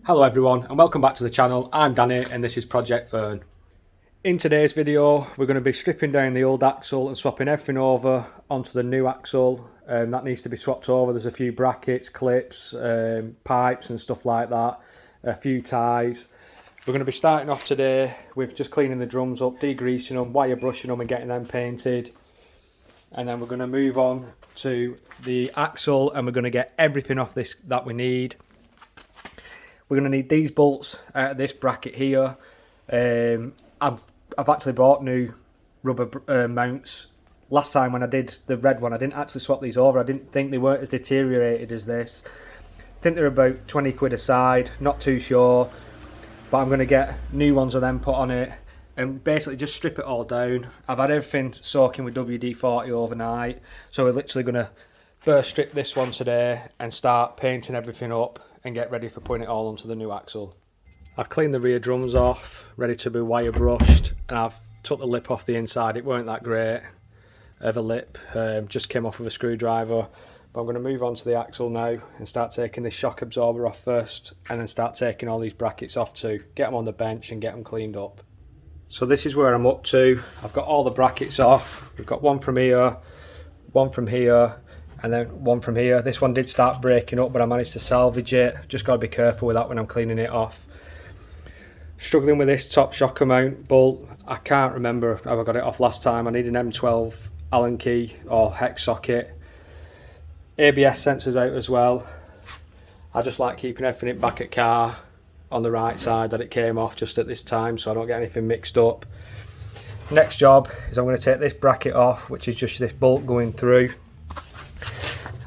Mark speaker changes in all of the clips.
Speaker 1: Hello everyone and welcome back to the channel. I'm Danny and this is Project Fern. In today's video we're going to be stripping down the old axle and swapping everything over onto the new axle. That needs to be swapped over. There's a few brackets, clips, pipes and stuff like that, a few ties. We're going to be starting off today with just cleaning the drums up, degreasing them, wire brushing them and getting them painted. And then we're going to move on to the axle and we're going to get everything off this that we need. We're going to need these bolts out of this bracket here. I've actually bought new rubber mounts. Last time when I did the red one, I didn't actually swap these over. I didn't think they weren't as deteriorated as this. I think they're about 20 quid a side, not too sure. But I'm going to get new ones of them put on it and basically just strip it all down. I've had everything soaking with WD-40 overnight. So we're literally going to burst strip this one today and start painting everything up and get ready for putting it all onto the new axle. I've cleaned the rear drums off, ready to be wire brushed, and I've took the lip off the inside. It weren't that great of a lip, just came off with a screwdriver. But I'm going to move on to the axle now and start taking this shock absorber off first, and then start taking all these brackets off too, get them on the bench and get them cleaned up. So this is where I'm up to. I've got all the brackets off. We've got one from here, one from here, and then one from here. This one did start breaking up, but I managed to salvage it. Just got to be careful with that when I'm cleaning it off. Struggling with this top shocker mount bolt. I can't remember how I got it off last time. I need an M12 Allen key or hex socket. ABS sensors out as well. I just like keeping everything back at car on the right side that it came off just at this time, so I don't get anything mixed up. Next job is I'm going to take this bracket off, which is just this bolt going through.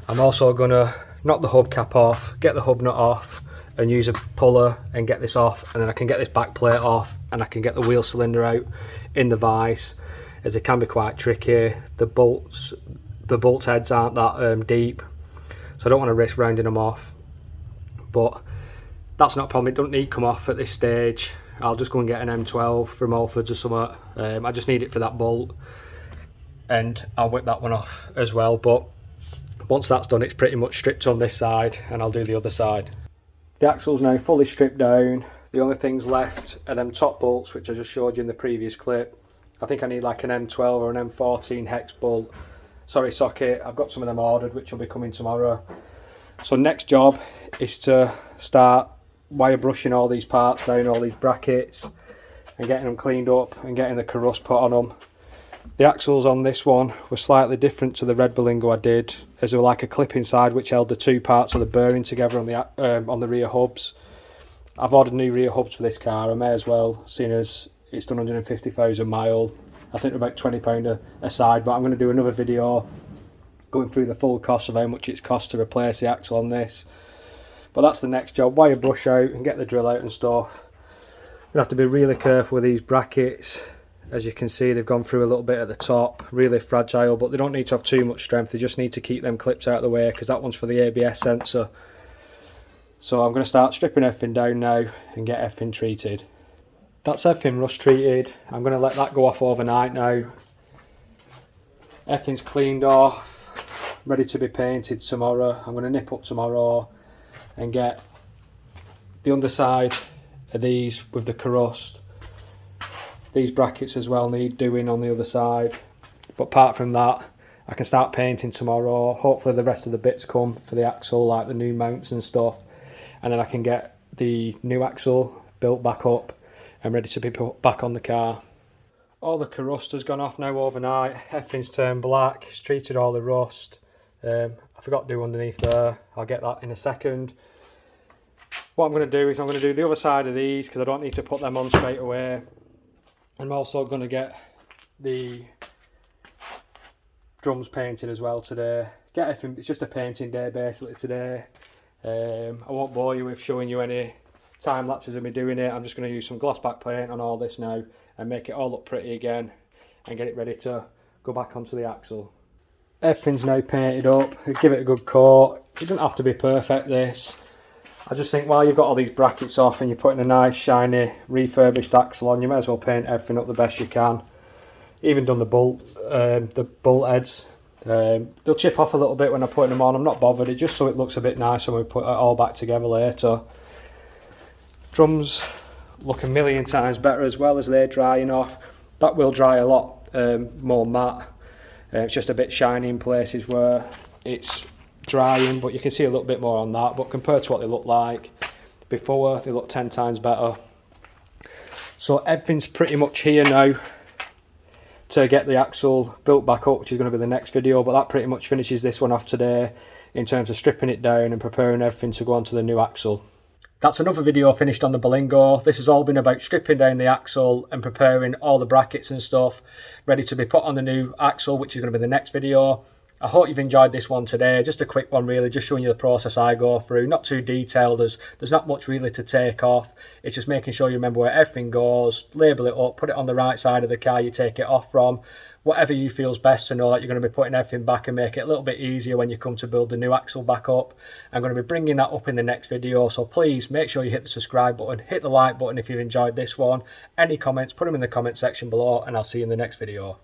Speaker 1: I'm also going to knock the hubcap off, get the hub nut off and use a puller and get this off, and then I can get this back plate off and I can get the wheel cylinder out in the vise, as it can be quite tricky. The bolt heads aren't that deep, so I don't want to risk rounding them off, but that's not a problem. It doesn't need to come off at this stage. I'll just go and get an M12 from Alford's or something. I just need it for that bolt and I'll whip that one off as well. But once that's done, it's pretty much stripped on this side and I'll do the other side. The axle's now fully stripped down. The only things left are them top bolts, which I just showed you in the previous clip. I think I need like an M12 or an M14 hex bolt. Sorry, socket. I've got some of them ordered, which will be coming tomorrow. So next job is to start wire brushing all these parts down, all these brackets, and getting them cleaned up and getting the corrust put on them. The axles on this one were slightly different to the red Berlingo I did, as they were like a clip inside which held the two parts of the bearing together on the rear hubs. I've ordered new rear hubs for this car. I may as well, seeing as it's done 150,000 miles. I think they're about £20 a side, but I'm going to do another video going through the full cost of how much it's cost to replace the axle on this. But that's the next job, wire brush out and get the drill out and stuff. You have to be really careful with these brackets. As you can see, they've gone through a little bit at the top, really fragile, but they don't need to have too much strength. They just need to keep them clips out of the way, because that one's for the ABS sensor. So I'm going to start stripping everything down now and get everything treated. That's everything rust treated. I'm going to let that go off overnight now. Everything's cleaned off, ready to be painted tomorrow. I'm going to nip up tomorrow and get the underside of these with the corust. These brackets as well need doing on the other side, but apart from that I can start painting tomorrow. Hopefully the rest of the bits come for the axle, like the new mounts and stuff, and then I can get the new axle built back up and ready to be put back on the car. All the corrust has gone off now overnight. Everything's turned black. It's treated all the rust. I forgot to do underneath there. I'll get that in a second. What I'm going to do is I'm going to do the other side of these, because I don't need to put them on straight away. I'm also going to get the drums painted as well today. Get everything. It's just a painting day basically today. I won't bore you with showing you any time lapses of me doing it. I'm just going to use some gloss back paint on all this now and make it all look pretty again and get it ready to go back onto the axle. Everything's now painted up. Give it a good coat. It doesn't have to be perfect, this. I just think while you've got all these brackets off and you're putting a nice shiny refurbished axle on, you may as well paint everything up the best you can. Even done the bolt heads. They'll chip off a little bit when I'm putting them on. I'm not bothered. It's just so it looks a bit nicer when we put it all back together later. Drums look a million times better as well as they're drying off. That will dry a lot more matte. It's just a bit shiny in places where it's drying, but you can see a little bit more on that. But compared to what they look like before, they look 10 times better. So everything's pretty much here now to get the axle built back up, which is going to be the next video. But that pretty much finishes this one off today in terms of stripping it down and preparing everything to go onto the new axle. That's another video finished on the Berlingo. This has all been about stripping down the axle and preparing all the brackets and stuff ready to be put on the new axle, which is going to be the next video. I hope you've enjoyed this one today. Just a quick one really, just showing you the process I go through. Not too detailed, there's not much really to take off. It's just making sure you remember where everything goes, label it up, put it on the right side of the car you take it off from. Whatever you feel's best to know that you're going to be putting everything back and make it a little bit easier when you come to build the new axle back up. I'm going to be bringing that up in the next video, so please make sure you hit the subscribe button, hit the like button if you've enjoyed this one. Any comments, put them in the comment section below, and I'll see you in the next video.